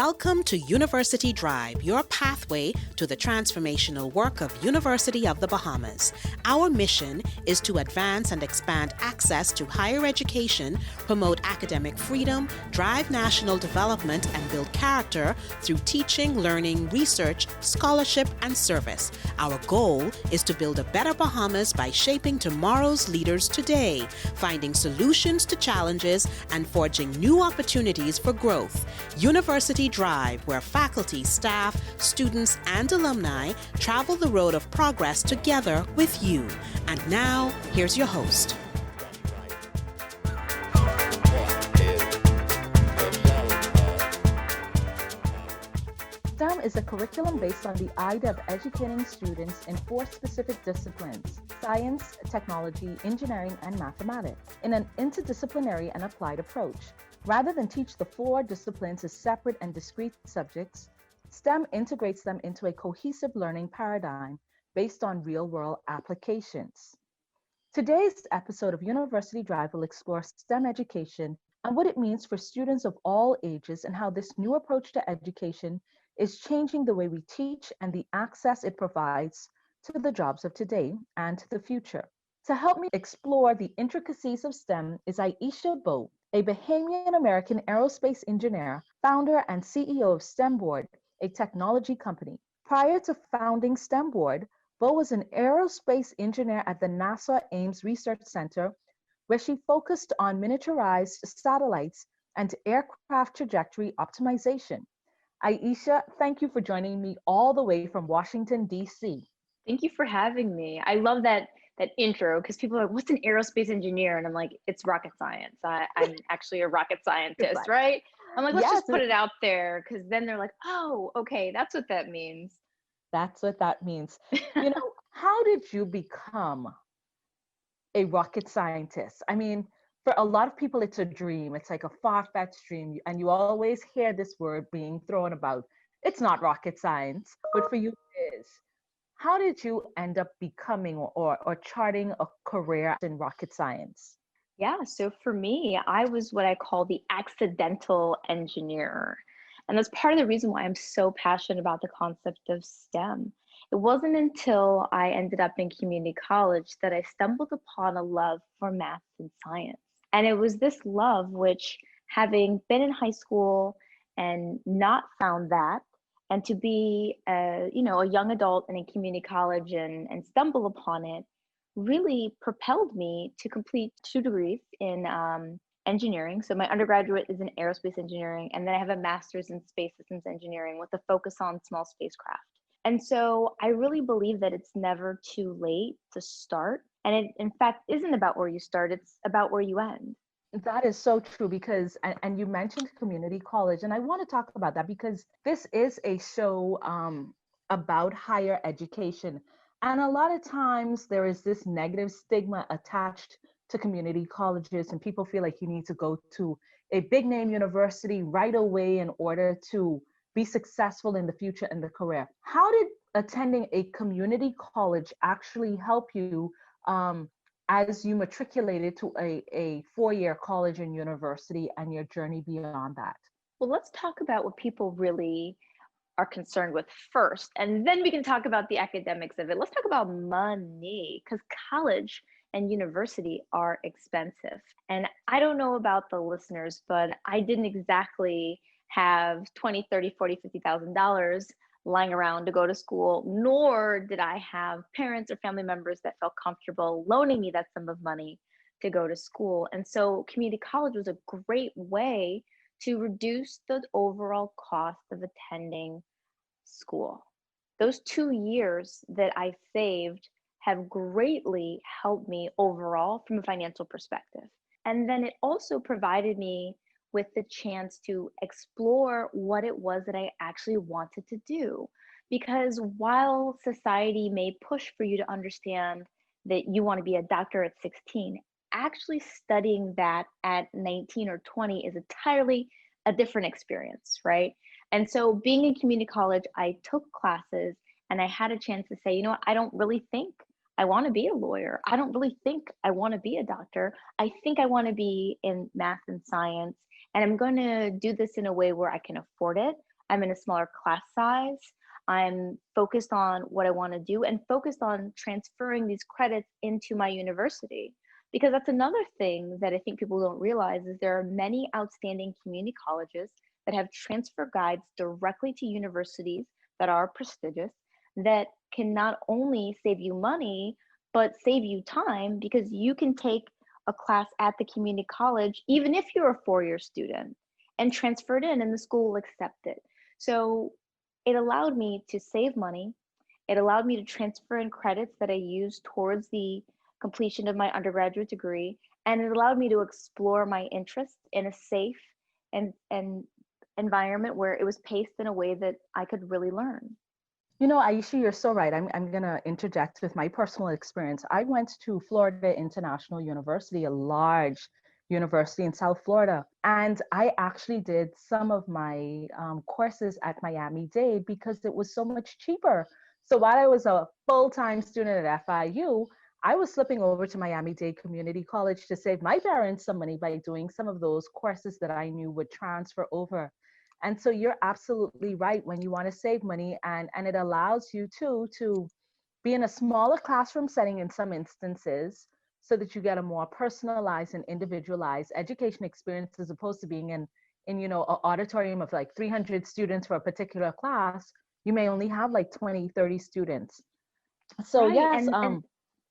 Welcome to University Drive, your pathway to the transformational work of University of the Bahamas. Our mission is to advance and expand access to higher education, promote academic freedom, drive national development, and build character through teaching, learning, research, scholarship, and service. Our goal is to build a better Bahamas by shaping tomorrow's leaders today, finding solutions to challenges, and forging new opportunities for growth. University Drive, where faculty, staff, students, and alumni travel the road of progress together with you. And now, here's your host. STEM is a curriculum based on the idea of educating students in 4 specific disciplines: science, technology, engineering, and mathematics, in an interdisciplinary and applied approach. Rather than teach the 4 disciplines as separate and discrete subjects, STEM integrates them into a cohesive learning paradigm based on real-world applications. Today's episode of University Drive will explore STEM education and what it means for students of all ages and how this new approach to education is changing the way we teach and the access it provides to the jobs of today and to the future. To help me explore the intricacies of STEM is Aisha Bowe, a Bahamian-American aerospace engineer, founder and CEO of STEMboard, a technology company. Prior to founding STEMboard, Bowe was an aerospace engineer at the NASA Ames Research Center, where she focused on miniaturized satellites and aircraft trajectory optimization. Aisha, thank you for joining me all the way from Washington, D.C. Thank you for having me. I love that intro because people are like, what's an aerospace engineer? And I'm like, it's rocket science. I'm actually a rocket scientist, right? I'm like, let's just put it out there, because then they're like, oh, okay, that's what that means. That's what that means. How did you become a rocket scientist? I mean, for a lot of people, it's a dream. It's like a far-fetched dream. And you always hear this word being thrown about. It's not rocket science, but for you, it is. How did you end up becoming or charting a career in rocket science? Yeah, so for me, I was what I call the accidental engineer. And that's part of the reason why I'm so passionate about the concept of STEM. It wasn't until I ended up in community college that I stumbled upon a love for math and science. And it was this love which, having been in high school and not found that, and to be a young adult in a community college and stumble upon it, really propelled me to complete 2 degrees in engineering. So my undergraduate is in aerospace engineering, and then I have a master's in space systems engineering with a focus on small spacecraft. And so I really believe that it's never too late to start. And it, in fact, isn't about where you start, it's about where you end. That is so true, because, and you mentioned community college, and I want to talk about that because this is a show about higher education. And a lot of times there is this negative stigma attached to community colleges, and people feel like you need to go to a big name university right away in order to be successful in the future in the career. How did attending a community college actually help you as you matriculated to a 4-year college and university and your journey beyond that? Well, let's talk about what people really are concerned with first, and then we can talk about the academics of it. Let's talk about money, because college and university are expensive. And I don't know about the listeners, but I didn't exactly have $20, $30, $40, $50,000 lying around to go to school, nor did I have parents or family members that felt comfortable loaning me that sum of money to go to school. And so community college was a great way to reduce the overall cost of attending school. Those 2 years that I saved have greatly helped me overall from a financial perspective. And then it also provided me with the chance to explore what it was that I actually wanted to do. Because while society may push for you to understand that you want to be a doctor at 16, actually studying that at 19 or 20 is entirely a different experience, right? And so being in community college, I took classes and I had a chance to say, you know what, I don't really think I want to be a lawyer. I don't really think I want to be a doctor. I think I want to be in math and science. And I'm going to do this in a way where I can afford it. I'm in a smaller class size. I'm focused on what I want to do and focused on transferring these credits into my university. Because that's another thing that I think people don't realize is there are many outstanding community colleges that have transfer guides directly to universities that are prestigious that can not only save you money, but save you time because you can take a class at the community college, even if you're a four-year student, and transfer it in and the school will accept it. So it allowed me to save money. It allowed me to transfer in credits that I used towards the completion of my undergraduate degree. And it allowed me to explore my interests in a safe and environment where it was paced in a way that I could really learn. You know, Aisha, you're so right. I'm going to interject with my personal experience. I went to Florida International University, a large university in South Florida, and I actually did some of my courses at Miami-Dade because it was so much cheaper. So while I was a full-time student at FIU, I was slipping over to Miami-Dade Community College to save my parents some money by doing some of those courses that I knew would transfer over. And so you're absolutely right when you want to save money, and it allows you to be in a smaller classroom setting in some instances so that you get a more personalized and individualized education experience as opposed to being in you know, an auditorium of like 300 students for a particular class. You may only have like 20, 30 students. So Right. yes,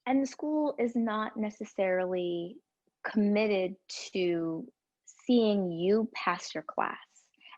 And the school is not necessarily committed to seeing you pass your class.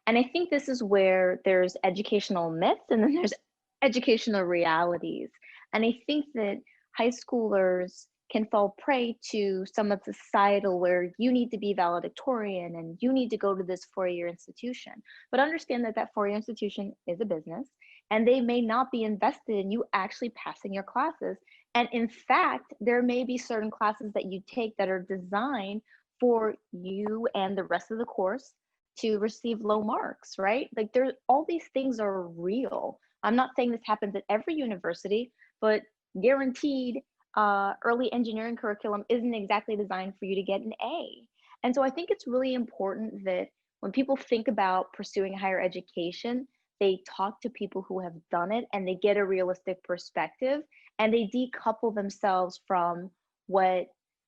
And I think this is where there's educational myths and then there's educational realities. And I think that high schoolers can fall prey to some of the societal where you need to be valedictorian and you need to go to this four-year institution. But understand that that four-year institution is a business and they may not be invested in you actually passing your classes. And in fact, there may be certain classes that you take that are designed for you and the rest of the course to receive low marks, right? Like there, all these things are real. I'm not saying this happens at every university, but guaranteed early engineering curriculum isn't exactly designed for you to get an A. And so I think it's really important that when people think about pursuing higher education, they talk to people who have done it and they get a realistic perspective and they decouple themselves from what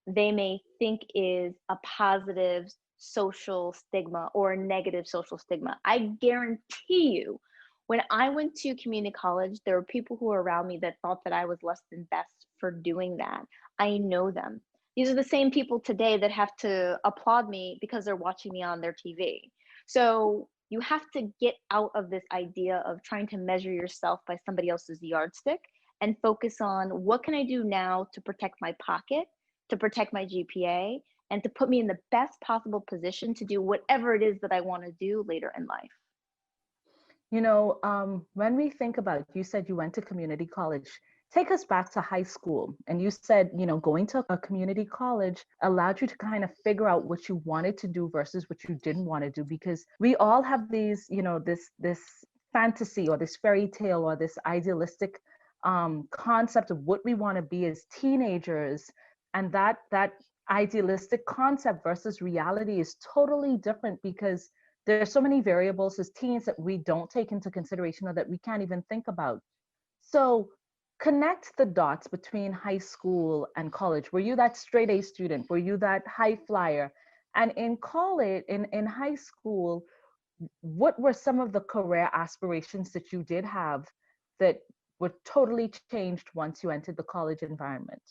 they may think is a positive social stigma or a negative social stigma. I guarantee you, when I went to community college, there were people who were around me that thought that I was less than best for doing that. I know them. These are the same people today that have to applaud me because they're watching me on their TV. So you have to get out of this idea of trying to measure yourself by somebody else's yardstick and focus on what can I do now to protect my pocket, to protect my GPA, and to put me in the best possible position to do whatever it is that I want to do later in life. you know, when we think about, you said you went to community college. Take us back to high school. And you said, you know, going to a community college allowed you to kind of figure out what you wanted to do versus what you didn't want to do. Because we all have these, you know, this fantasy or this fairy tale or this idealistic concept of what we want to be as teenagers. And that idealistic concept versus reality is totally different because there are so many variables as teens that we don't take into consideration or that we can't even think about. So connect the dots between high school and college. Were you that straight A student? Were you that high flyer? And in college, in high school, what were some of the career aspirations that you did have that were totally changed once you entered the college environment?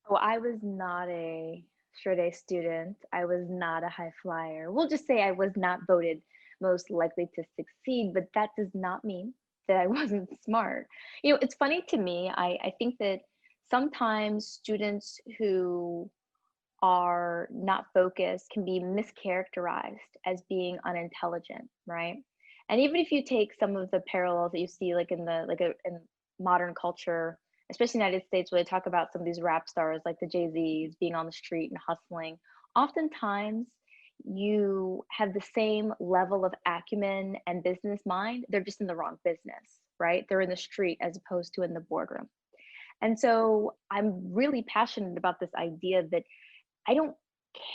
Oh, I was not a straight A student. I was not a high flyer. We'll just say I was not voted most likely to succeed, but that does not mean that I wasn't smart. You know, it's funny to me. I think that sometimes students who are not focused can be mischaracterized as being unintelligent, right? And even if you take some of the parallels that you see like in modern culture, especially in the United States, where they talk about some of these rap stars like the Jay-Z's being on the street and hustling, oftentimes you have the same level of acumen and business mind. They're just in the wrong business, right? They're in the street as opposed to in the boardroom. And so I'm really passionate about this idea that I don't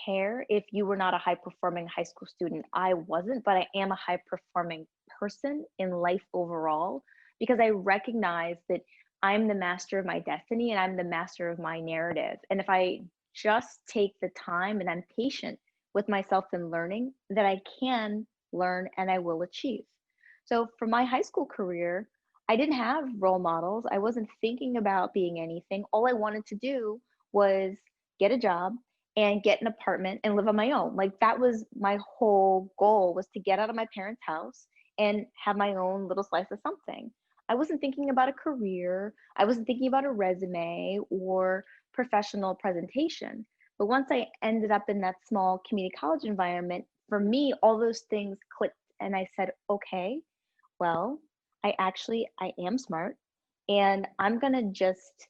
care if you were not a high performing high school student. I wasn't, but I am a high performing person in life overall because I recognize that I'm the master of my destiny and I'm the master of my narrative. And if I just take the time and I'm patient with myself in learning, that I can learn and I will achieve. So for my high school career, I didn't have role models. I wasn't thinking about being anything. All I wanted to do was get a job and get an apartment and live on my own. Like that was my whole goal, was to get out of my parents' house and have my own little slice of something. I wasn't thinking about a career. I wasn't thinking about a resume or professional presentation. But once I ended up in that small community college environment, for me, all those things clicked. And I said, okay, well, I am smart and I'm going to just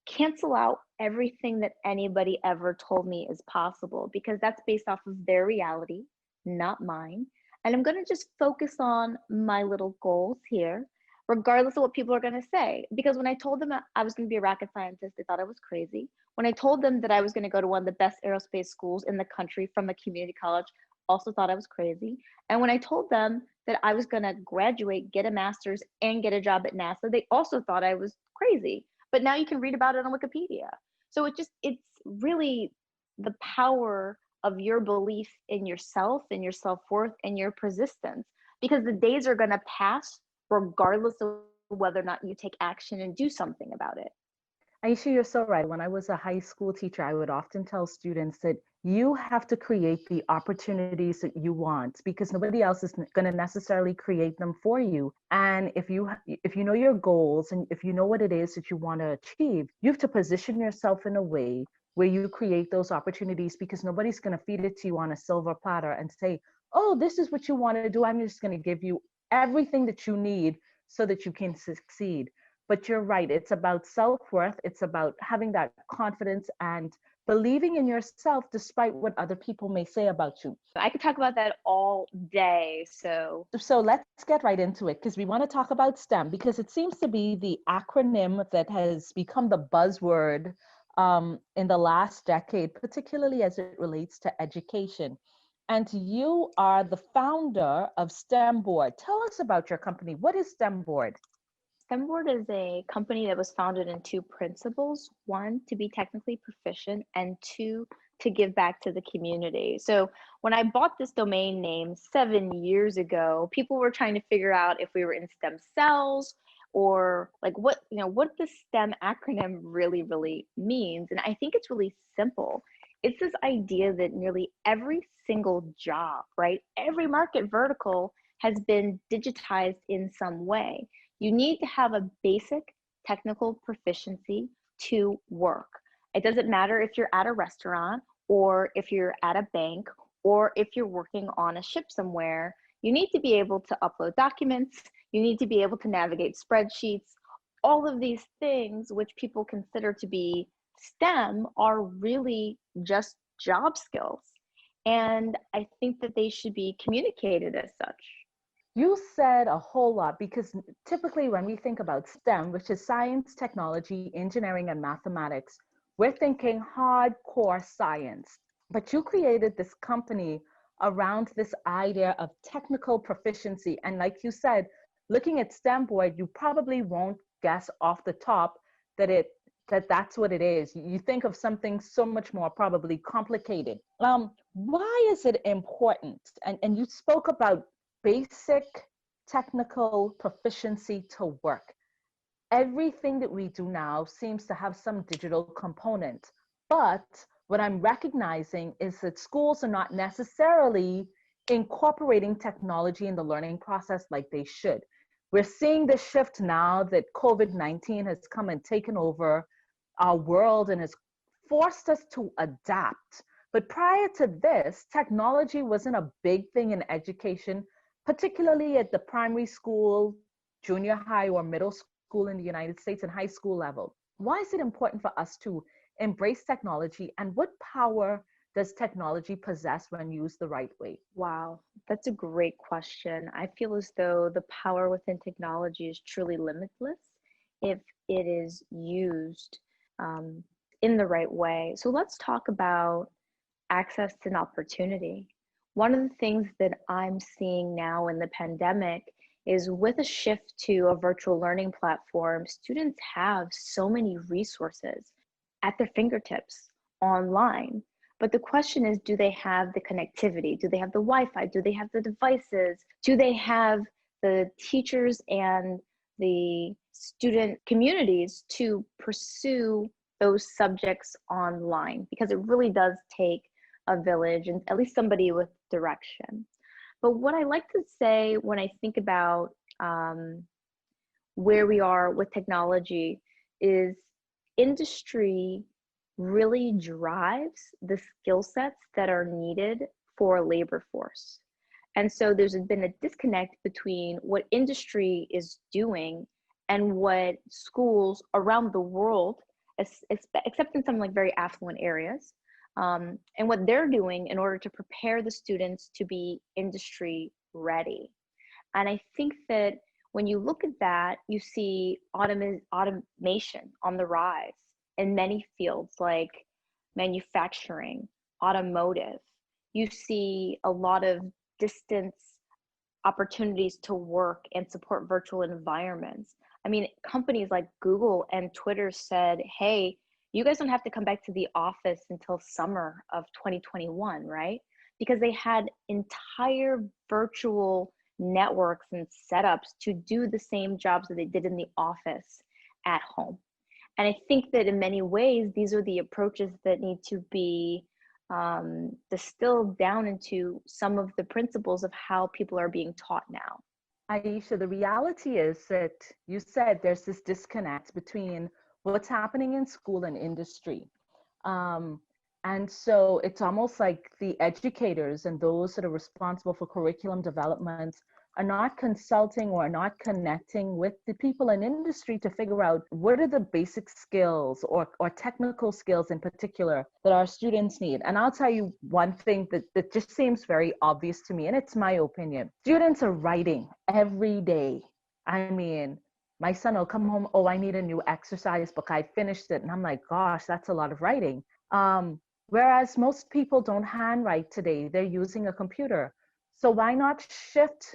cancel out everything that anybody ever told me is possible because that's based off of their reality, not mine. And I'm going to just focus on my little goals here, regardless of what people are going to say. Because when I told them I was going to be a rocket scientist, they thought I was crazy. When I told them that I was going to go to one of the best aerospace schools in the country from a community college, also thought I was crazy. And when I told them that I was going to graduate, get a master's, and get a job at NASA, they also thought I was crazy. But now you can read about it on Wikipedia. So it's really the power of your belief in yourself and your self-worth and your persistence, because the days are going to pass regardless of whether or not you take action and do something about it. Aisha, you're so right. When I was a high school teacher, I would often tell students that you have to create the opportunities that you want because nobody else is going to necessarily create them for you. And if you know your goals and if you know what it is that you want to achieve, you have to position yourself in a way where you create those opportunities because nobody's going to feed it to you on a silver platter and say, "Oh, this is what you want to do. I'm just going to give you everything that you need so that you can succeed." But you're right. It's about self-worth. It's about having that confidence and believing in yourself despite what other people may say about you. I could talk about that all day. So let's get right into it because we want to talk about STEM because it seems to be the acronym that has become the buzzword in the last decade, particularly as it relates to education. And you are the founder of STEM Board. Tell us about your company. What is STEM Board? STEMboard is a company that was founded in two principles: one, to be technically proficient, and two, to give back to the community. So when I bought this domain name 7 years ago, people were trying to figure out if we were in STEM cells or like what the STEM acronym really means. And I think it's really simple. It's this idea that nearly every single job, right? Every market vertical has been digitized in some way. You need to have a basic technical proficiency to work. It doesn't matter if you're at a restaurant or if you're at a bank or if you're working on a ship somewhere. You need to be able to upload documents. You need to be able to navigate spreadsheets. All of these things, which people consider to be STEM, are really just job skills. And I think that they should be communicated as such. You said a whole lot because typically when we think about STEM, which is science, technology, engineering, and mathematics, we're thinking hardcore science. But you created this company around this idea of technical proficiency. And like you said, looking at STEM board, you probably won't guess off the top that's what it is. You think of something so much more probably complicated. Why is it important? And you spoke about basic technical proficiency to work. Everything that we do now seems to have some digital component. But what I'm recognizing is that schools are not necessarily incorporating technology in the learning process like they should. We're seeing this shift now that COVID-19 has come and taken over our world and has forced us to adapt. But prior to this, technology wasn't a big thing in education, particularly at the primary school, junior high, or middle school in the United States and high school level. Why is it important for us to embrace technology, and what power does technology possess when used the right way? Wow, that's a great question. I feel as though the power within technology is truly limitless if it is used in the right way. So let's talk about access and opportunity. One of the things that I'm seeing now in the pandemic is with a shift to a virtual learning platform, students have so many resources at their fingertips online. But the question is, do they have the connectivity? Do they have the Wi-Fi? Do they have the devices? Do they have the teachers and the student communities to pursue those subjects online? Because it really does take a village and at least somebody with direction. But what I like to say when I think about where we are with technology is industry really drives the skill sets that are needed for a labor force. And so there's been a disconnect between what industry is doing and what schools around the world, except in some like very affluent areas, and what they're doing in order to prepare the students to be industry ready. And I think that when you look at that, you see automation on the rise in many fields like manufacturing, automotive. You see a lot of distance opportunities to work and support virtual environments. I mean, companies like Google and Twitter said, hey, you guys don't have to come back to the office until summer of 2021, right? Because they had entire virtual networks and setups to do the same jobs that they did in the office at home. And I think that in many ways, these are the approaches that need to be distilled down into some of the principles of how people are being taught now. Aisha, the reality is that you said there's this disconnect between what's happening in school and industry. And so it's almost like the educators and those that are responsible for curriculum development are not consulting or not connecting with the people in industry to figure out what are the basic skills or technical skills in particular that our students need. And I'll tell you one thing that just seems very obvious to me, and it's my opinion. Students are writing every day. I mean, my son will come home, oh, I need a new exercise book. I finished it. And I'm like, gosh, that's a lot of writing. Whereas most people don't handwrite today, they're using a computer. So why not shift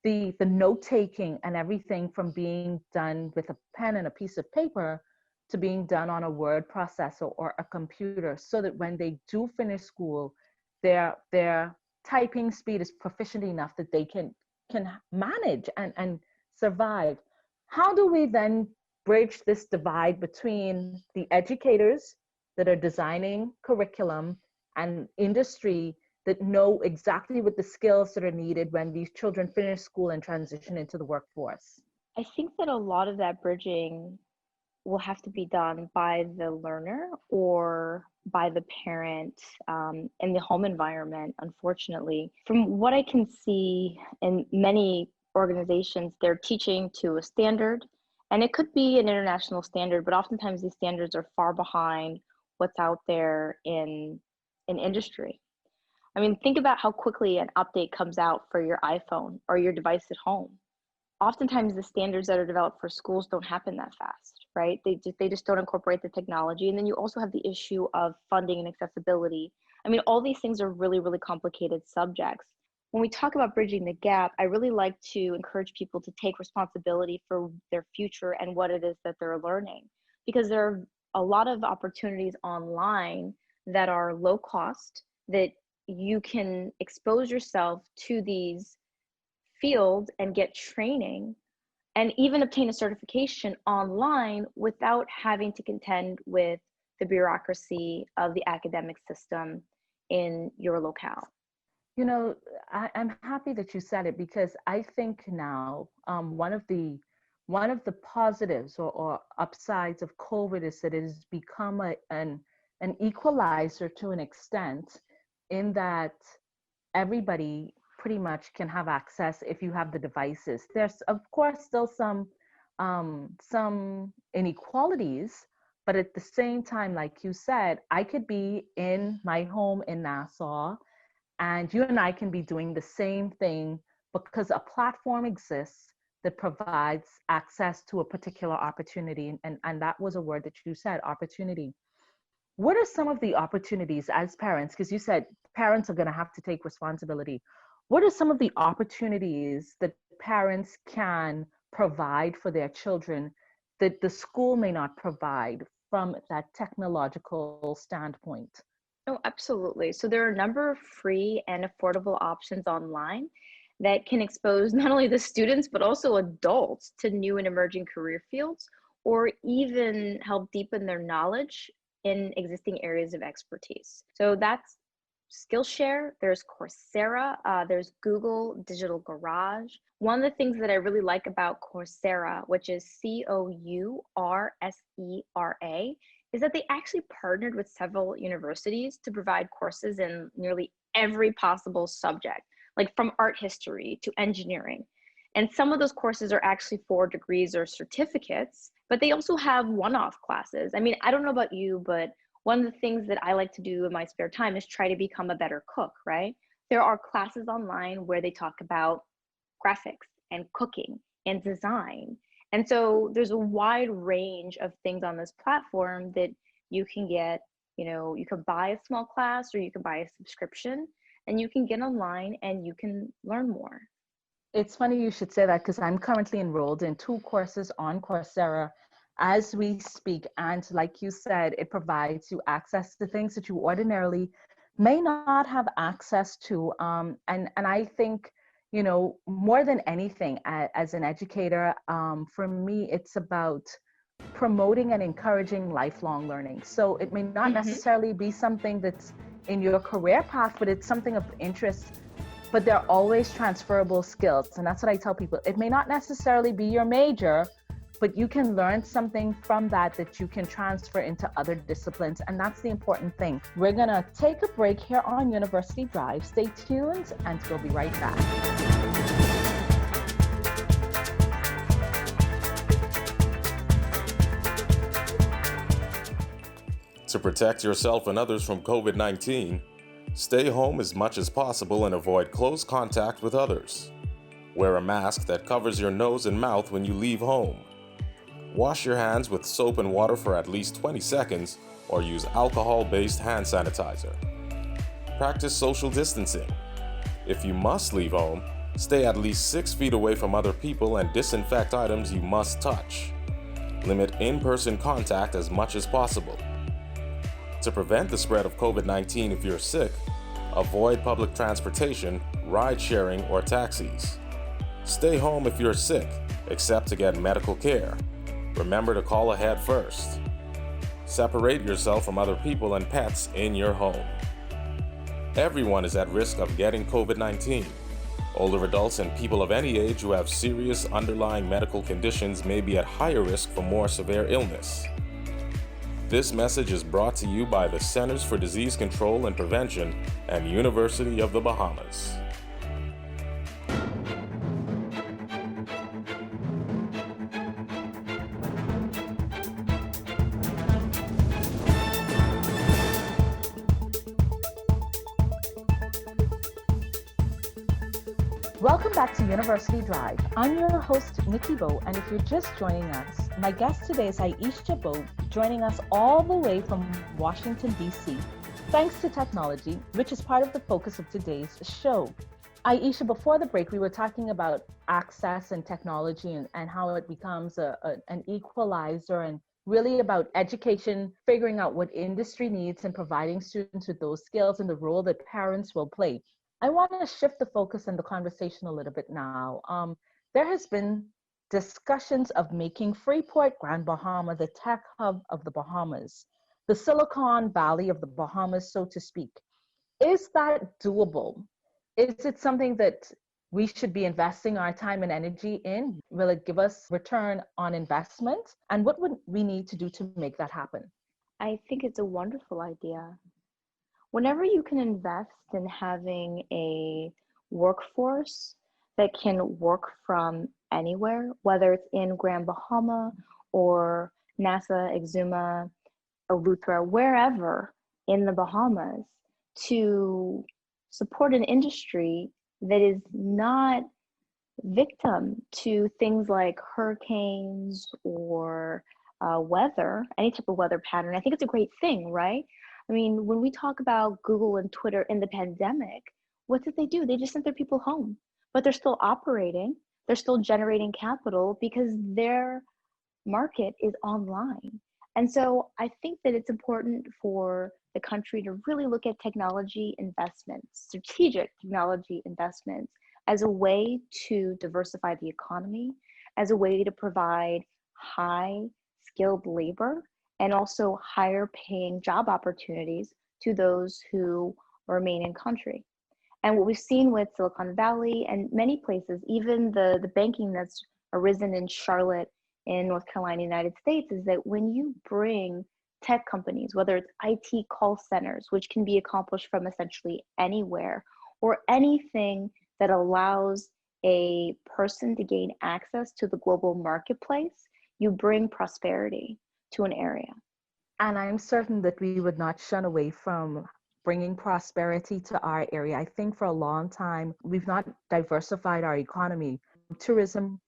the note-taking and everything from being done with a pen and a piece of paper to being done on a word processor or a computer, so that when they do finish school, their typing speed is proficient enough that they can manage and survive. How do we then bridge this divide between the educators that are designing curriculum and industry that know exactly what the skills that are needed when these children finish school and transition into the workforce? I think that a lot of that bridging will have to be done by the learner or by the parent in the home environment, unfortunately. From what I can see in many organizations, they're teaching to a standard, and it could be an international standard, but oftentimes these standards are far behind what's out there in industry. I mean, think about how quickly an update comes out for your iPhone or your device at home. Oftentimes the standards that are developed for schools don't happen that fast, right? They just don't incorporate the technology. And then you also have the issue of funding and accessibility. I mean, all these things are really, really complicated subjects. When we talk about bridging the gap, I really like to encourage people to take responsibility for their future and what it is that they're learning, because there are a lot of opportunities online that are low cost, that you can expose yourself to these fields and get training and even obtain a certification online without having to contend with the bureaucracy of the academic system in your locale. You know, I'm happy that you said it, because I think now one of the positives or upsides of COVID is that it has become an equalizer to an extent, in that everybody pretty much can have access if you have the devices. There's of course still some inequalities, but at the same time, like you said, I could be in my home in Nassau, and you and I can be doing the same thing because a platform exists that provides access to a particular opportunity. And that was a word that you said, opportunity. what are some of the opportunities as parents? Because you said parents are going to have to take responsibility. What are some of the opportunities that parents can provide for their children that the school may not provide from that technological standpoint? Oh, absolutely. So there are a number of free and affordable options online that can expose not only the students, but also adults to new and emerging career fields, or even help deepen their knowledge in existing areas of expertise. So that's Skillshare, there's Coursera, there's Google Digital Garage. One of the things that I really like about Coursera, which is Coursera, is that they actually partnered with several universities to provide courses in nearly every possible subject, like from art history to engineering. And some of those courses are actually for degrees or certificates, but they also have one-off classes. I mean, I don't know about you, but one of the things that I like to do in my spare time is try to become a better cook, right? There are classes online where they talk about graphics and cooking and design. And so there's a wide range of things on this platform that you can get. You can buy a small class or you can buy a subscription, and you can get online and you can learn more. It's funny you should say that because I'm currently enrolled in 2 courses on Coursera as we speak. And like you said, it provides you access to things that you ordinarily may not have access to. And I think, more than anything, as an educator, for me, it's about promoting and encouraging lifelong learning. So it may not necessarily be something that's in your career path, but it's something of interest. But they're always transferable skills. And that's what I tell people. It may not necessarily be your major, but you can learn something from that you can transfer into other disciplines. And that's the important thing. We're gonna take a break here on University Drive. Stay tuned and we'll be right back. To protect yourself and others from COVID-19, stay home as much as possible and avoid close contact with others. Wear a mask that covers your nose and mouth when you leave home. Wash your hands with soap and water for at least 20 seconds or use alcohol-based hand sanitizer. Practice social distancing. If you must leave home, stay at least 6 feet away from other people and disinfect items you must touch. Limit in-person contact as much as possible. To prevent the spread of COVID-19 if you're sick, avoid public transportation, ride-sharing, or taxis. Stay home if you're sick, except to get medical care. Remember to call ahead first. Separate yourself from other people and pets in your home. Everyone is at risk of getting COVID-19. Older adults and people of any age who have serious underlying medical conditions may be at higher risk for more severe illness. This message is brought to you by the Centers for Disease Control and Prevention and University of the Bahamas. Welcome back to University Drive. I'm your host, Nikki Bo, and if you're just joining us, my guest today is Aisha Bo, joining us all the way from Washington, D.C., thanks to technology, which is part of the focus of today's show. Aisha, before the break, we were talking about access and technology and how it becomes an equalizer, and really about education, figuring out what industry needs and providing students with those skills and the role that parents will play. I want to shift the focus and the conversation a little bit now. There has been discussions of making Freeport, Grand Bahama, the tech hub of the Bahamas, the Silicon Valley of the Bahamas, so to speak. Is that doable? Is it something that we should be investing our time and energy in? Will it give us return on investment? And what would we need to do to make that happen? I think it's a wonderful idea. Whenever you can invest in having a workforce that can work from anywhere, whether it's in Grand Bahama or NASA, Exuma, Eleuthera, wherever in the Bahamas, to support an industry that is not victim to things like hurricanes or weather, any type of weather pattern. I think it's a great thing, right? I mean, when we talk about Google and Twitter in the pandemic, what did they do? They just sent their people home, but they're still operating. They're still generating capital because their market is online. And so I think that it's important for the country to really look at technology investments, strategic technology investments, as a way to diversify the economy, as a way to provide high skilled labor and also higher paying job opportunities to those who remain in country. And what we've seen with Silicon Valley and many places, even the banking that's arisen in Charlotte in North Carolina, United States, is that when you bring tech companies, whether it's IT call centers, which can be accomplished from essentially anywhere, or anything that allows a person to gain access to the global marketplace, you bring prosperity to an area. And I'm certain that we would not shun away from bringing prosperity to our area. I think for a long time, we've not diversified our economy. Tourism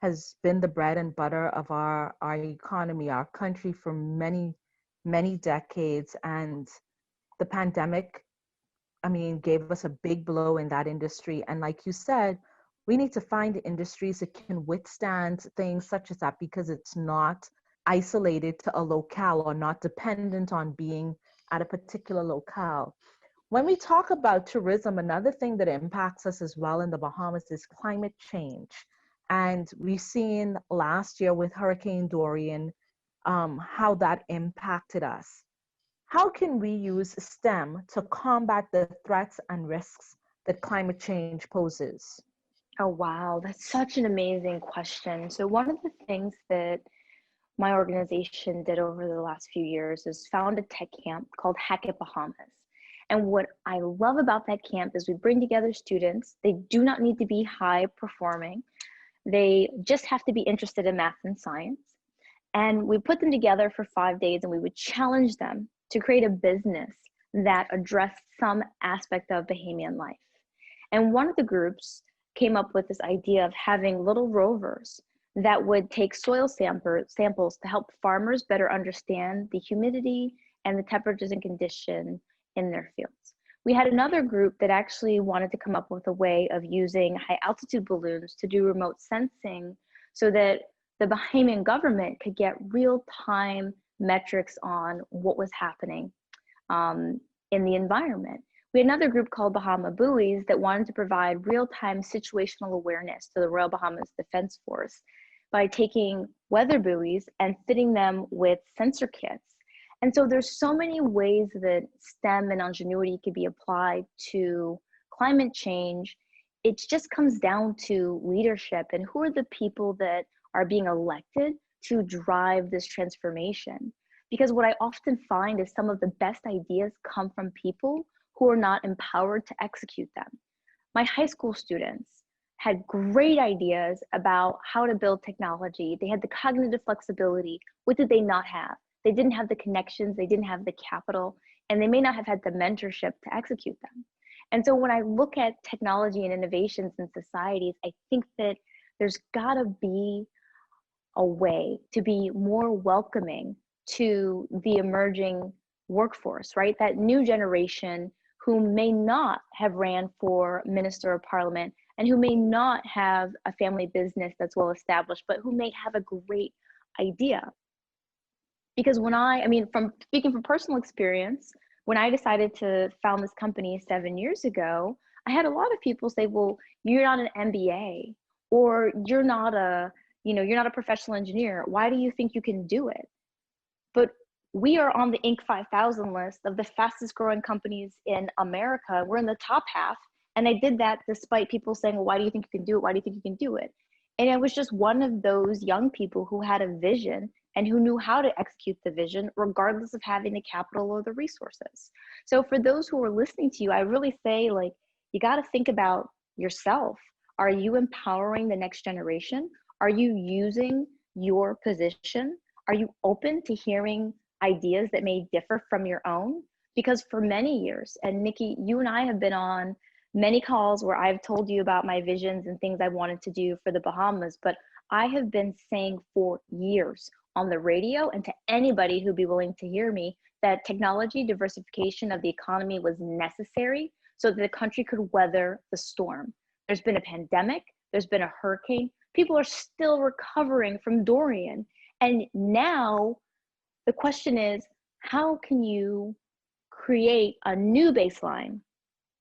has been the bread and butter of our economy, our country for many, many decades. And the pandemic, I mean, gave us a big blow in that industry. And like you said, we need to find industries that can withstand things such as that because it's not isolated to a locale or not dependent on being at a particular locale. When we talk about tourism, another thing that impacts us as well in the Bahamas is climate change. And we've seen last year with Hurricane Dorian how that impacted us. How can we use STEM to combat the threats and risks that climate change poses? Oh, wow. That's such an amazing question. So one of the things that my organization did over the last few years is found a tech camp called Hack It Bahamas. And what I love about that camp is we bring together students. They do not need to be high performing. They just have to be interested in math and science. And we put them together for 5 days and we would challenge them to create a business that addressed some aspect of Bahamian life. And one of the groups came up with this idea of having little rovers that would take soil samples to help farmers better understand the humidity and the temperatures and condition in their fields. We had another group that actually wanted to come up with a way of using high altitude balloons to do remote sensing so that the Bahamian government could get real-time metrics on what was happening in the environment. We had another group called Bahama Buoys that wanted to provide real-time situational awareness to the Royal Bahamas Defense Force by taking weather buoys and fitting them with sensor kits. And so there's so many ways that STEM and ingenuity could be applied to climate change. It just comes down to leadership and who are the people that are being elected to drive this transformation. Because what I often find is some of the best ideas come from people who are not empowered to execute them. My high school students had great ideas about how to build technology. They had the cognitive flexibility. What did they not have? They didn't have the connections, they didn't have the capital, and they may not have had the mentorship to execute them. And so when I look at technology and innovations in societies, I think that there's gotta be a way to be more welcoming to the emerging workforce, right? That new generation who may not have ran for minister of parliament and who may not have a family business that's well established, but who may have a great idea. Because when I mean, from speaking from personal experience, when I decided to found this company 7 years ago, I had a lot of people say, well, you're not an MBA, or you're not you're not a professional engineer. Why do you think you can do it? But we are on the Inc. 5000 list of the fastest growing companies in America. We're in the top half. And I did that despite people saying, well, why do you think you can do it? Why do you think you can do it? And I was just one of those young people who had a vision and who knew how to execute the vision, regardless of having the capital or the resources. So for those who are listening to you, I really say, like, you got to think about yourself. Are you empowering the next generation? Are you using your position? Are you open to hearing ideas that may differ from your own? Because for many years, and Nikki, you and I have been on many calls where I've told you about my visions and things I wanted to do for the Bahamas, but I have been saying for years, on the radio and to anybody who'd be willing to hear me that technology diversification of the economy was necessary so that the country could weather the storm. There's been a pandemic, there's been a hurricane, people are still recovering from Dorian. And now the question is, how can you create a new baseline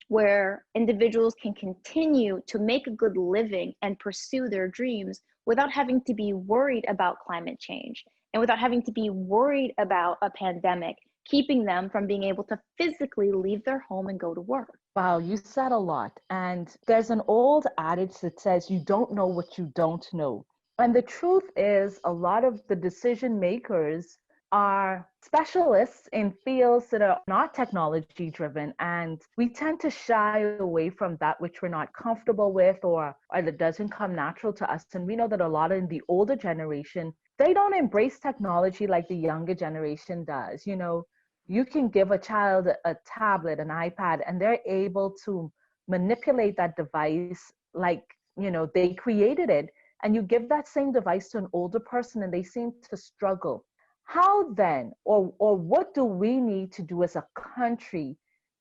where individuals can continue to make a good living and pursue their dreams without having to be worried about climate change and without having to be worried about a pandemic keeping them from being able to physically leave their home and go to work? Wow, you said a lot. And there's an old adage that says, you don't know what you don't know. And the truth is, a lot of the decision makers are specialists in fields that are not technology driven, and we tend to shy away from that which we're not comfortable with or that doesn't come natural to us. And we know that a lot in the older generation, they don't embrace technology like the younger generation does. You know, you can give a child a tablet, an iPad, and they're able to manipulate that device like, you know, they created it. And you give that same device to an older person and they seem to struggle. How then, or what do we need to do as a country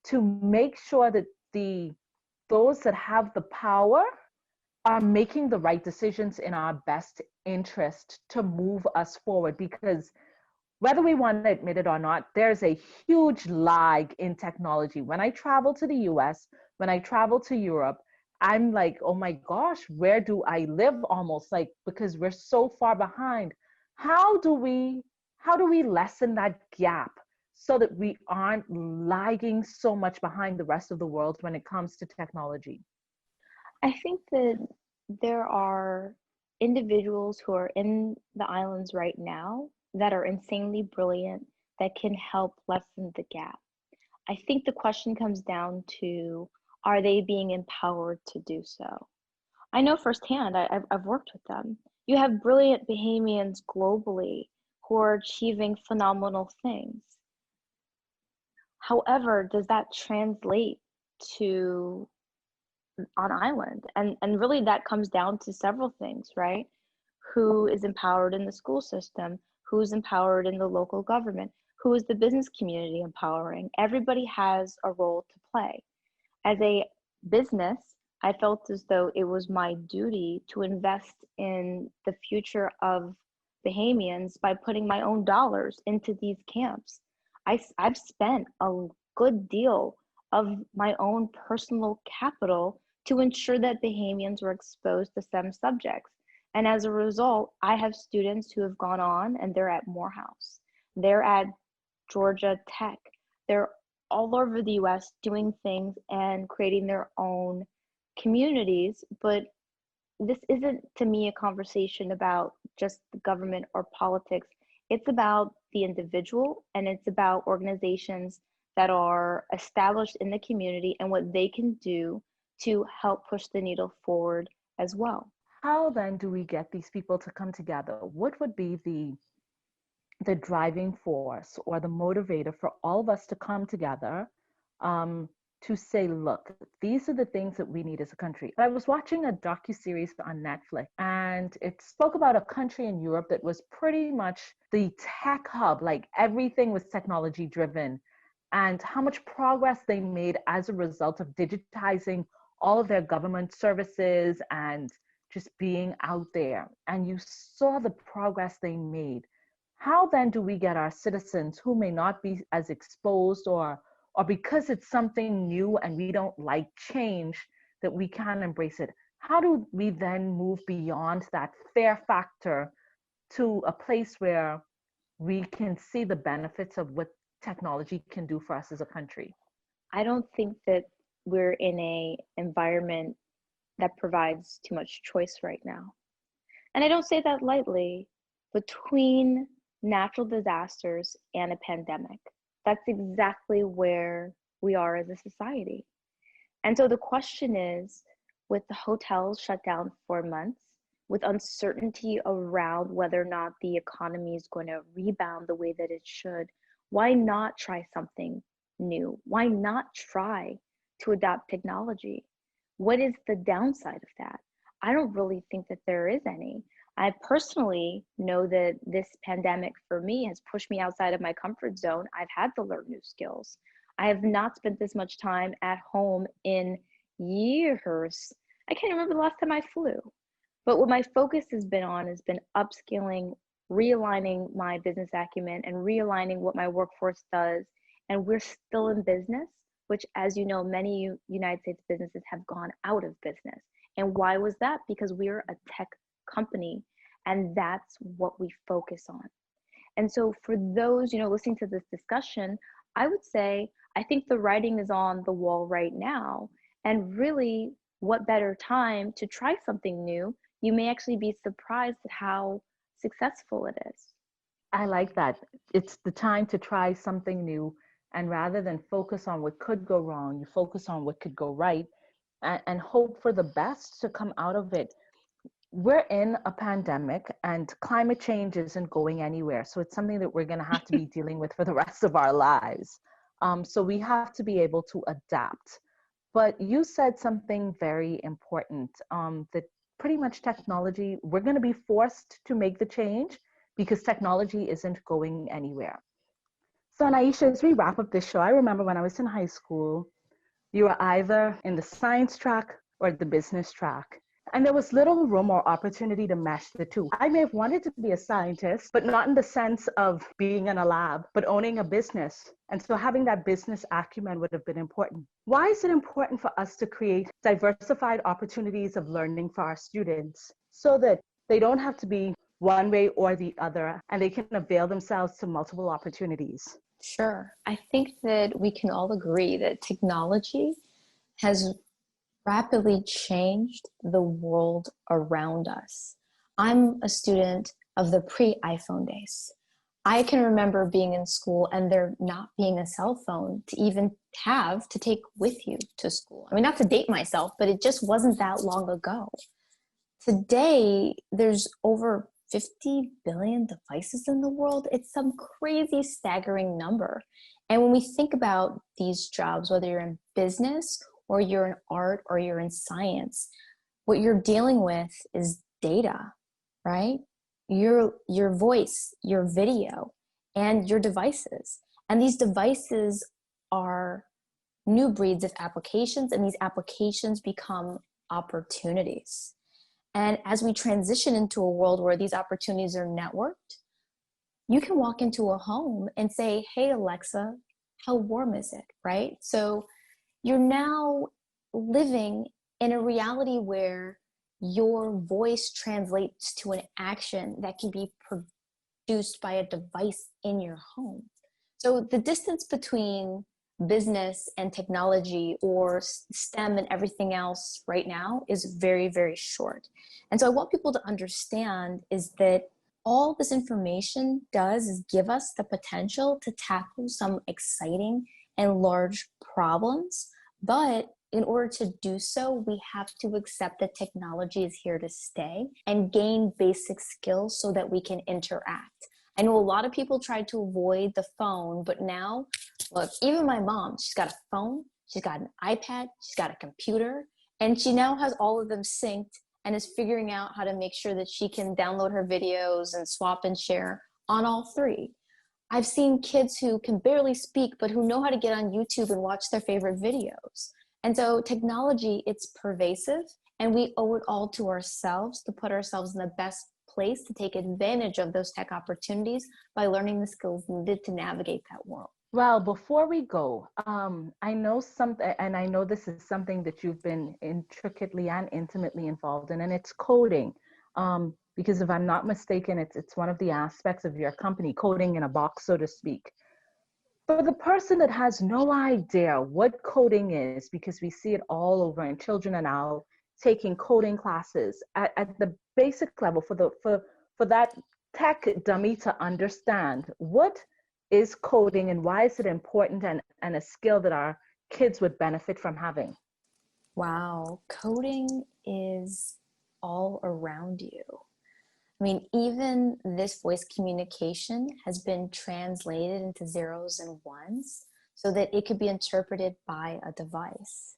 to make sure that those that have the power are making the right decisions in our best interest to move us forward? Because whether we want to admit it or not, there's a huge lag in technology. When I travel to the US, when I travel to Europe, I'm like, oh my gosh, where do I live almost? Like, because we're so far behind. How do we lessen that gap so that we aren't lagging so much behind the rest of the world when it comes to technology? I think that there are individuals who are in the islands right now that are insanely brilliant that can help lessen the gap. I think the question comes down to, are they being empowered to do so? I know firsthand, I've worked with them. You have brilliant Bahamians globally who are achieving phenomenal things. However, does that translate to on island? And really that comes down to several things, right? Who is empowered in the school system? Who's empowered in the local government? Who is the business community empowering? Everybody has a role to play. As a business, I felt as though it was my duty to invest in the future of Bahamians by putting my own dollars into these camps. I've spent a good deal of my own personal capital to ensure that Bahamians were exposed to STEM subjects. And as a result, I have students who have gone on and they're at Morehouse, they're at Georgia Tech, they're all over the US doing things and creating their own communities. But this isn't, to me, a conversation about just the government or politics. It's about the individual, and it's about organizations that are established in the community and what they can do to help push the needle forward as well. How then do we get these people to come together? What would be the driving force or the motivator for all of us to come together to say, look, these are the things that we need as a country? I was watching a docuseries on Netflix, and it spoke about a country in Europe that was pretty much the tech hub, like everything was technology driven, and how much progress they made as a result of digitizing all of their government services and just being out there. And you saw the progress they made. How then do we get our citizens who may not be as exposed or because it's something new and we don't like change, that we can embrace it? How do we then move beyond that fear factor to a place where we can see the benefits of what technology can do for us as a country? I don't think that we're in an environment that provides too much choice right now. And I don't say that lightly. Between natural disasters and a pandemic, that's exactly where we are as a society. And so the question is, with the hotels shut down for months, with uncertainty around whether or not the economy is going to rebound the way that it should, why not try something new? Why not try to adopt technology? What is the downside of that? I don't really think that there is any. I personally know that this pandemic for me has pushed me outside of my comfort zone. I've had to learn new skills. I have not spent this much time at home in years. I can't remember the last time I flew. But what my focus has been on has been upskilling, realigning my business acumen, and realigning what my workforce does. And we're still in business, which, as you know, many United States businesses have gone out of business. And why was that? Because we're a tech company, and that's what we focus on. And so for those, listening to this discussion, I would say I think the writing is on the wall right now. And really, what better time to try something new? You may actually be surprised at how successful it is. I like that. It's the time to try something new. And rather than focus on what could go wrong, you focus on what could go right and hope for the best to come out of it. We're in a pandemic and climate change isn't going anywhere. So it's something that we're going to have to be dealing with for the rest of our lives. So we have to be able to adapt. But you said something very important, that pretty much technology, we're going to be forced to make the change because technology isn't going anywhere. So Naisha, as we wrap up this show, I remember when I was in high school, you were either in the science track or the business track. And there was little room or opportunity to mesh the two. I may have wanted to be a scientist, but not in the sense of being in a lab, but owning a business. And so having that business acumen would have been important. Why is it important for us to create diversified opportunities of learning for our students so that they don't have to be one way or the other, and they can avail themselves to multiple opportunities? Sure. I think that we can all agree that technology has rapidly changed the world around us. I'm a student of the pre-iPhone days. I can remember being in school and there not being a cell phone to even have to take with you to school. I mean, not to date myself, but it just wasn't that long ago. Today, there's over 50 billion devices in the world. It's some crazy, staggering number. And when we think about these jobs, whether you're in business or you're in art or you're in science, what you're dealing with is data, right? Your voice, your video, and your devices. And these devices are new breeds of applications, and these applications become opportunities. And as we transition into a world where these opportunities are networked, you can walk into a home and say, hey, Alexa, how warm is it, right? So you're now living in a reality where your voice translates to an action that can be produced by a device in your home. So the distance between business and technology, or STEM and everything else right now, is very, very short. And so I want people to understand is that all this information does is give us the potential to tackle some exciting and large problems. But in order to do so, we have to accept that technology is here to stay and gain basic skills so that we can interact. I know a lot of people try to avoid the phone, but now, look, even my mom, she's got a phone, she's got an iPad, she's got a computer, and she now has all of them synced and is figuring out how to make sure that she can download her videos and swap and share on all three. I've seen kids who can barely speak, but who know how to get on YouTube and watch their favorite videos. And so technology, it's pervasive, and we owe it all to ourselves to put ourselves in the best place to take advantage of those tech opportunities by learning the skills needed to navigate that world. Well, before we go, I know something, and I know this is something that you've been intricately and intimately involved in, and it's coding. Because if I'm not mistaken, it's one of the aspects of your company, coding in a box, so to speak. For the person that has no idea what coding is, because we see it all over, and children are now taking coding classes at the basic level for that tech dummy to understand what is coding and why is it important and a skill that our kids would benefit from having. Wow, coding is all around you. I mean, even this voice communication has been translated into zeros and ones so that it could be interpreted by a device.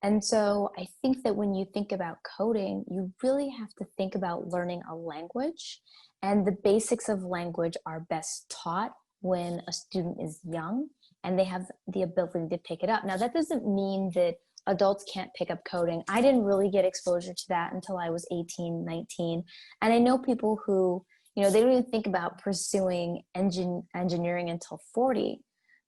And so I think that when you think about coding, you really have to think about learning a language. And the basics of language are best taught when a student is young and they have the ability to pick it up. Now, that doesn't mean that adults can't pick up coding. I didn't really get exposure to that until I was 18, 19. And I know people who, they don't even think about pursuing engineering until 40.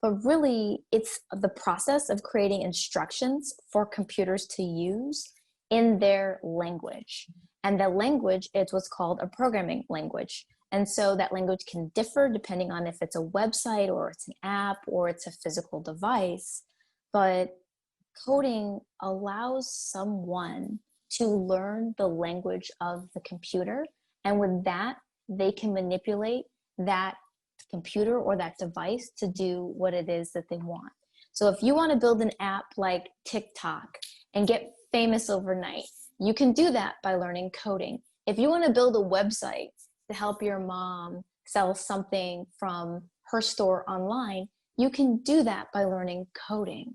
But really, it's the process of creating instructions for computers to use in their language. And the language is what's called a programming language. And so that language can differ depending on if it's a website or it's an app or it's a physical device. But coding allows someone to learn the language of the computer. And with that, they can manipulate that computer or that device to do what it is that they want. So if you want to build an app like TikTok and get famous overnight, you can do that by learning coding. If you want to build a website to help your mom sell something from her store online, you can do that by learning coding.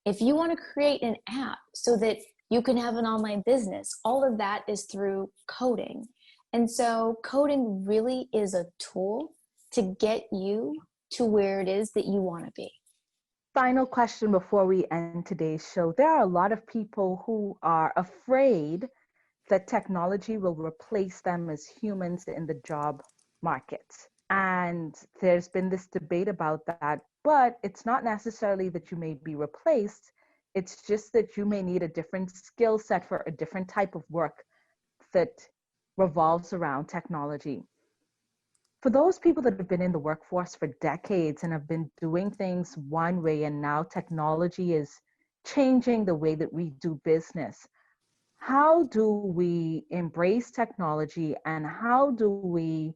If you want to create an app so that you can have an online business, all of that is through coding. And so coding really is a tool to get you to where it is that you want to be. Final question before we end today's show. There are a lot of people who are afraid that technology will replace them as humans in the job market. And there's been this debate about that, but it's not necessarily that you may be replaced. It's just that you may need a different skill set for a different type of work that revolves around technology. For those people that have been in the workforce for decades and have been doing things one way, and now technology is changing the way that we do business, how do we embrace technology and how do we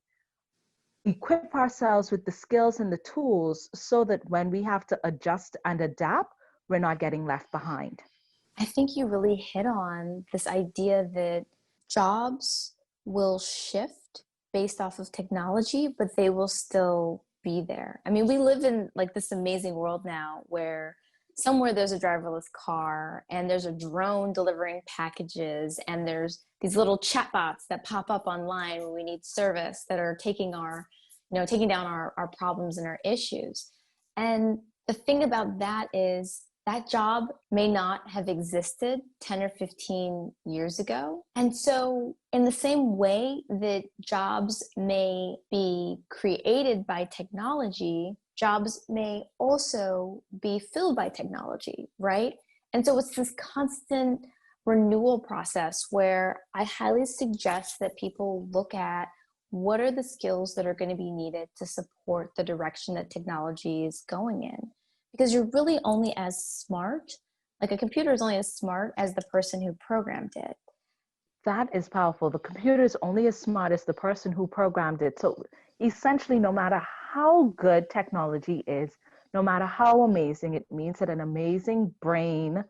equip ourselves with the skills and the tools so that when we have to adjust and adapt, we're not getting left behind? I think you really hit on this idea that jobs will shift based off of technology, but they will still be there. I mean, we live in like this amazing world now where somewhere there's a driverless car and there's a drone delivering packages and there's these little chatbots that pop up online when we need service that are taking down our problems and our issues. And the thing about that is that job may not have existed 10 or 15 years ago. And so in the same way that jobs may be created by technology, jobs may also be filled by technology, right? And so it's this constant renewal process where I highly suggest that people look at what are the skills that are going to be needed to support the direction that technology is going in. Because you're really only as smart, like a computer is only as smart as the person who programmed it. That is powerful. The computer is only as smart as the person who programmed it. So essentially, no matter how good technology is, no matter how amazing, it means that an amazing brain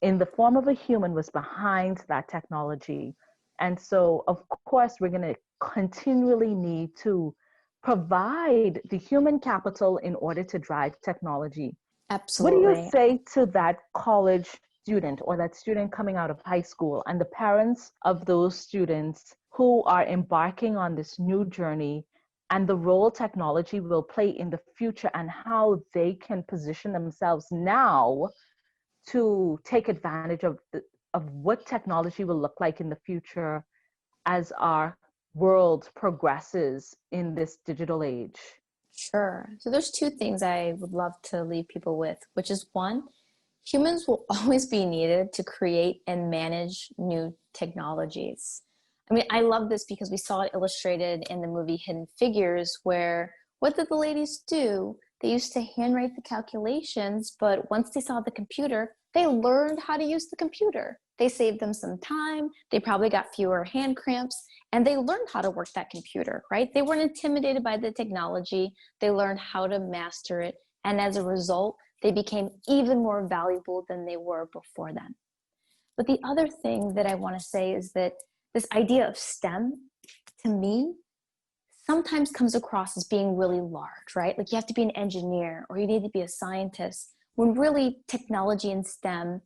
in the form of a human was behind that technology. And so, of course, we're going to continually need to provide the human capital in order to drive technology. Absolutely. What do you say to that college student or that student coming out of high school and the parents of those students who are embarking on this new journey and the role technology will play in the future and how they can position themselves now to take advantage of what technology will look like in the future as our world progresses in this digital age? Sure. So there's two things I would love to leave people with, which is one, humans will always be needed to create and manage new technologies. I mean, I love this because we saw it illustrated in the movie Hidden Figures, where what did the ladies do? They used to handwrite the calculations, but once they saw the computer, they learned how to use the computer. They saved them some time. They probably got fewer hand cramps, and they learned how to work that computer, right? They weren't intimidated by the technology. They learned how to master it. And as a result, they became even more valuable than they were before then. But the other thing that I want to say is that this idea of STEM, to me, sometimes comes across as being really large, right? Like you have to be an engineer or you need to be a scientist, when really technology and STEM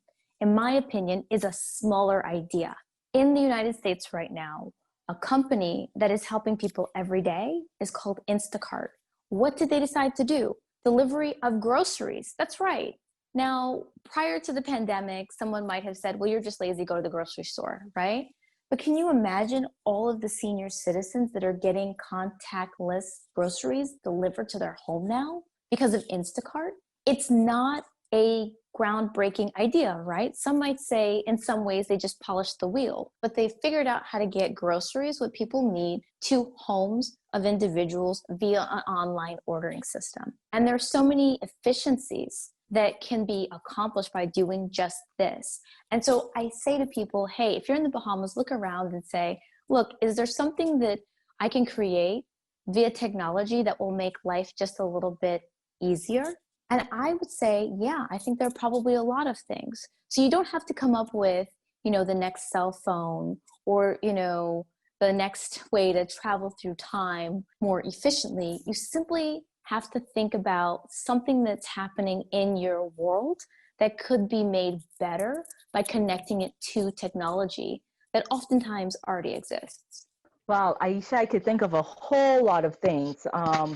in my opinion, is a smaller idea. In the United States right now, a company that is helping people every day is called Instacart. What did they decide to do? Delivery of groceries. That's right. Now, prior to the pandemic, someone might have said, well, you're just lazy, go to the grocery store, right? But can you imagine all of the senior citizens that are getting contactless groceries delivered to their home now because of Instacart? It's not a groundbreaking idea, right? Some might say in some ways they just polished the wheel, but they figured out how to get groceries, what people need, to homes of individuals via an online ordering system. And there are so many efficiencies that can be accomplished by doing just this. And so I say to people, hey, if you're in the Bahamas, look around and say, look, is there something that I can create via technology that will make life just a little bit easier? And I would say, yeah, I think there are probably a lot of things. So you don't have to come up with, the next cell phone or, the next way to travel through time more efficiently. You simply have to think about something that's happening in your world that could be made better by connecting it to technology that oftentimes already exists. Well, Aisha, I could think of a whole lot of things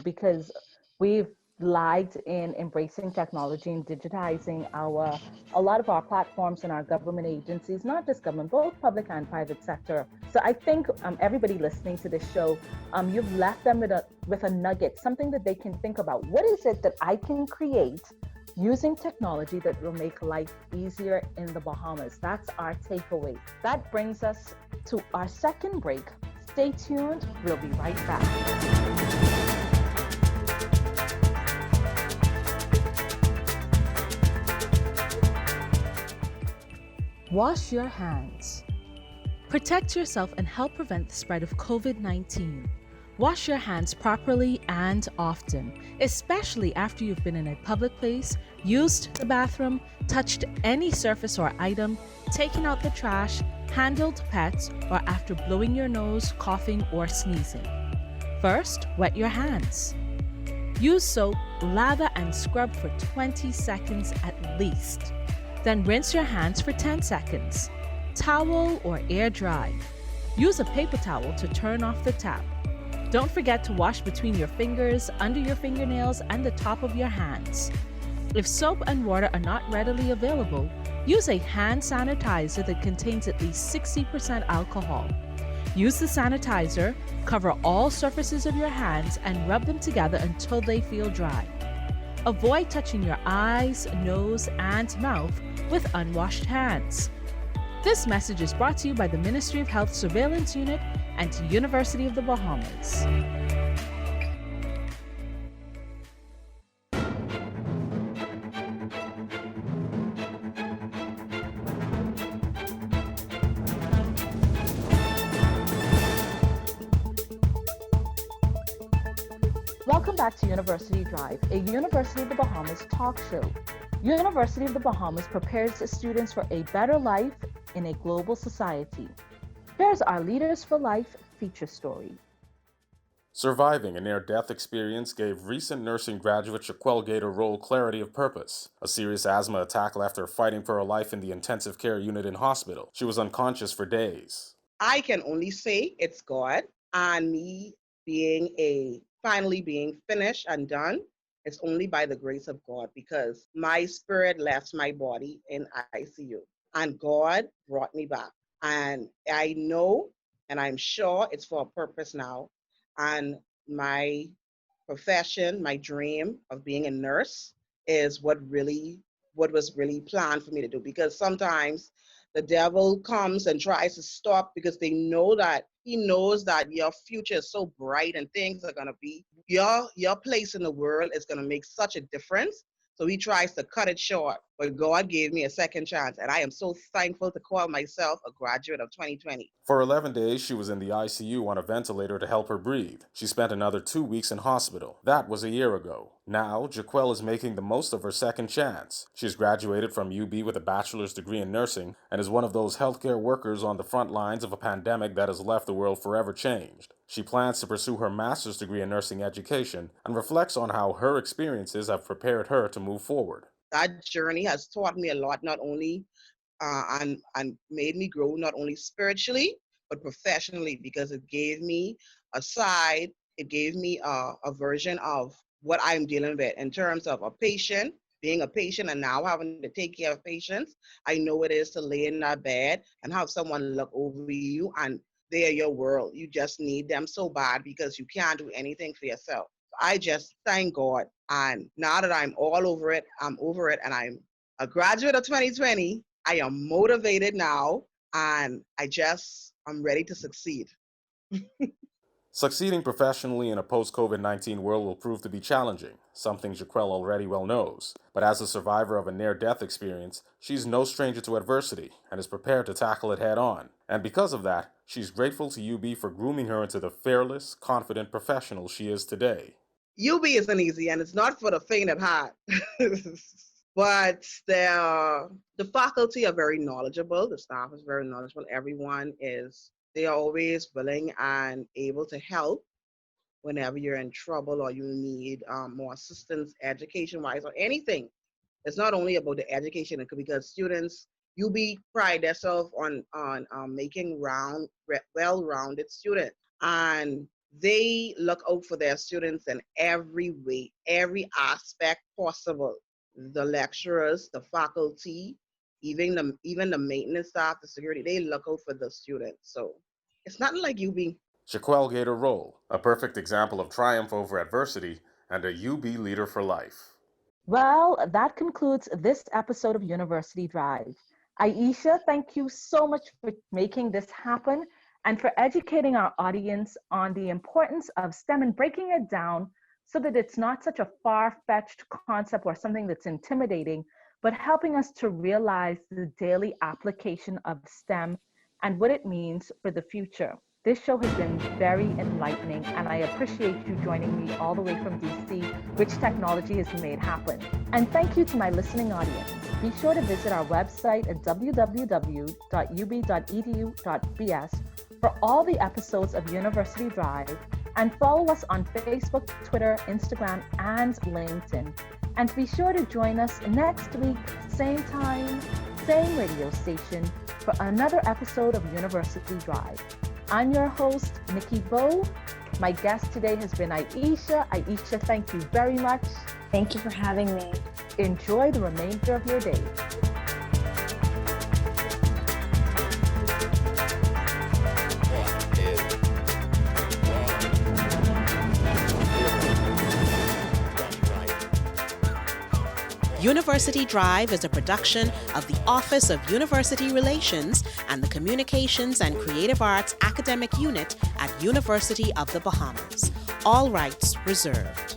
because we've lagged in embracing technology and digitizing a lot of our platforms and our government agencies, not just government, both public and private sector. So I think everybody listening to this show, you've left them with a nugget, something that they can think about. What is it that I can create using technology that will make life easier in the Bahamas? That's our takeaway. That brings us to our second break. Stay tuned. We'll be right back. Wash your hands. Protect yourself and help prevent the spread of COVID-19. Wash your hands properly and often, especially after you've been in a public place, used the bathroom, touched any surface or item, taken out the trash, handled pets, or after blowing your nose, coughing, or sneezing. First, wet your hands. Use soap, lather, and scrub for 20 seconds at least. Then rinse your hands for 10 seconds. Towel or air dry. Use a paper towel to turn off the tap. Don't forget to wash between your fingers, under your fingernails, and the top of your hands. If soap and water are not readily available, use a hand sanitizer that contains at least 60% alcohol. Use the sanitizer, cover all surfaces of your hands, and rub them together until they feel dry. Avoid touching your eyes, nose, and mouth with unwashed hands. This message is brought to you by the Ministry of Health Surveillance Unit and University of the Bahamas. Welcome back to University Drive, a University of the Bahamas talk show. University of the Bahamas prepares students for a better life in a global society. Here's our Leaders for Life feature story. Surviving a near-death experience gave recent nursing graduate Jaquel Gator Roll clarity of purpose. A serious asthma attack left her fighting for her life in the intensive care unit in hospital. She was unconscious for days. I can only say it's God and me finally being finished and done. It's only by the grace of God because my spirit left my body in ICU and God brought me back. And I know and I'm sure it's for a purpose now. And my profession, my dream of being a nurse is what was really planned for me to do, because sometimes the devil comes and tries to stop because he knows that your future is so bright and things are going to be, your place in the world is going to make such a difference. So he tries to cut it short, but God gave me a second chance, and I am so thankful to call myself a graduate of 2020. For 11 days, she was in the ICU on a ventilator to help her breathe. She spent another 2 weeks in hospital. That was a year ago. Now, Jaquel is making the most of her second chance. She's graduated from UB with a bachelor's degree in nursing and is one of those healthcare workers on the front lines of a pandemic that has left the world forever changed. She plans to pursue her master's degree in nursing education and reflects on how her experiences have prepared her to move forward. That journey has taught me a lot, not only and made me grow not only spiritually but professionally, because it gave me a side, it gave me a version of what I'm dealing with in terms of a patient, being a patient and now having to take care of patients. I know what it is to lay in that bed and have someone look over you and they're your world. You just need them so bad because you can't do anything for yourself. I just thank God. And now that I'm all over it, I'm over it, and I'm a graduate of 2020. I am motivated now, and I'm ready to succeed. Succeeding professionally in a post-COVID-19 world will prove to be challenging, something Jaquel already well knows. But as a survivor of a near-death experience, she's no stranger to adversity and is prepared to tackle it head-on. And because of that, she's grateful to UB for grooming her into the fearless, confident professional she is today. UB isn't easy, and it's not for the faint of heart. But the faculty are very knowledgeable. The staff is very knowledgeable. They are always willing and able to help whenever you're in trouble or you need more assistance, education-wise or anything. It's not only about the education, because students, UB pride themselves on making well-rounded students, and they look out for their students in every way, every aspect possible. The lecturers, the faculty, even the maintenance staff, the security, they look out for the students. So it's not like UB. Jaquel Gator Roll, a perfect example of triumph over adversity and a UB leader for life. Well, that concludes this episode of University Drive. Aisha, thank you so much for making this happen and for educating our audience on the importance of STEM and breaking it down so that it's not such a far-fetched concept or something that's intimidating, but helping us to realize the daily application of STEM and what it means for the future. This show has been very enlightening, and I appreciate you joining me all the way from DC, which technology has made happen. And thank you to my listening audience. Be sure to visit our website at www.ub.edu.bs for all the episodes of University Drive, and follow us on Facebook, Twitter, Instagram, and LinkedIn. And be sure to join us next week, same time, same radio station, for another episode of University Drive. I'm your host, Nikki Bowe. My guest today has been Aisha. Aisha, thank you very much. Thank you for having me. Enjoy the remainder of your day. University Drive is a production of the Office of University Relations and the Communications and Creative Arts Academic Unit at University of the Bahamas. All rights reserved.